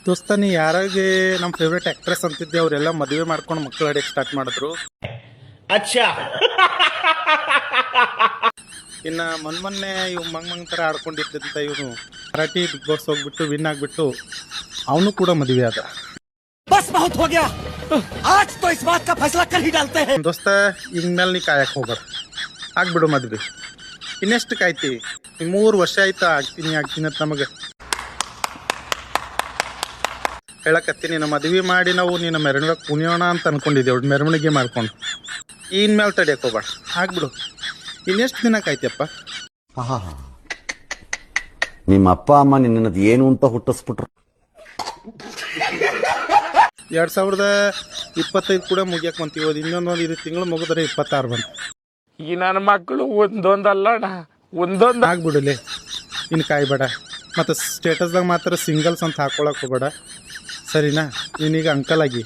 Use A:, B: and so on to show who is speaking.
A: ದೋಸ್ತ ನೀ ಯಾರಾಗೆ ನಮ್ಮ ಫೇವ್ರೇಟ್ ಆಕ್ಟ್ರೆಸ್ ಅಂತಿದ್ದೆ ಅವರೆಲ್ಲ ಮದುವೆ ಮಾಡ್ಕೊಂಡು ಮಕ್ಕಳು ಆಡಕ್ಕೆ ಸ್ಟಾರ್ಟ್ ಮಾಡಿದ್ರು.
B: ಅಚ್ಚಾ
A: ಇನ್ನು ಮೊನ್ನೆ ಇವ್ ಮಂಗ್ ಥರ ಆಡ್ಕೊಂಡಿದ್ದಂತ ಇವನು ಮರಾಠಿ ಬಿಗ್ ಬಾಸ್ ಹೋಗ್ಬಿಟ್ಟು ವಿನ್ ಆಗ್ಬಿಟ್ಟು ಅವನು ಕೂಡ ಮದುವೆ ಆದ.
B: ಬಸ್ ಬಹುತ್ ಹೋ ಗಯಾ ಆಜ್ ತೋ ಇಸ್ ಬಾತ್ ಕಾ ಫೈಸಲಾ ಕಲ್ ಹಿ ಡಾಲ್ತೆ ಹೈ.
A: ದೋಸ್ತ ಇನ್ಮೇಲೆ ನೀ ಕಾಯಕ್ಕೆ ಹೋಗ್ಬಾರ, ಆಗ್ಬಿಡು ಮದುವೆ. ಇನ್ನೆಷ್ಟು ಕಾಯ್ತಿ? 3 ವರ್ಷ ಆಯ್ತಾ ಆಗ್ತೀನಿ ಅಂತ ನಮಗೆ ಹೇಳಕತ್ತೀನಿ. ನಮ್ಮ ಮದುವೆ ಮಾಡಿ ನಾವು ನಿನ್ನ ಮೆರವಣಿಗೆ ಕುಣಿಯೋಣ ಅಂತ ಅನ್ಕೊಂಡಿದ್ದೇವೆ, ಮೆರವಣಿಗೆ ಮಾಡ್ಕೊಂಡು. ಇನ್ಮೇಲೆ ತಡಿಯಕ್ಕೆ ಹೋಗ್ಬೇಡ, ಆಗ್ಬಿಡು. ಇನ್ನೆಷ್ಟು ದಿನ ಕಾಯ್ತಿಯಪ್ಪ?
C: ನಿಮ್ಮ ಅಪ್ಪ ಅಮ್ಮ ನಿನ್ನದು ಏನು ಅಂತ ಹುಟ್ಟಿಸ್ಬಿಟ್ರು.
A: 2025 ಕೂಡ ಮುಗಿಯಕ್ಕೆ ಬಂತೀವಿ. ಇನ್ನೊಂದು 5 ತಿಂಗಳು ಮುಗಿದ್ರೆ 26 ಬಂತು.
D: ಈ ನನ್ನ ಮಕ್ಕಳು ಒಂದೊಂದಲ್ಲಣ್ಣ, ಒಂದೊಂದು
A: ಆಗ್ಬಿಡಲಿ. ಇನ್ನು ಕಾಯ್ಬೇಡ. ಮತ್ತು ಸ್ಟೇಟಸ್ದಾಗ ಮಾತ್ರ ಸಿಂಗಲ್ಸ್ ಅಂತ ಹಾಕೊಳಕ್ ಹೋಗ್ಬೇಡ, ಸರಿನಾ? ನೀನೀಗ ಅಂಕಲ್ ಆಗಿ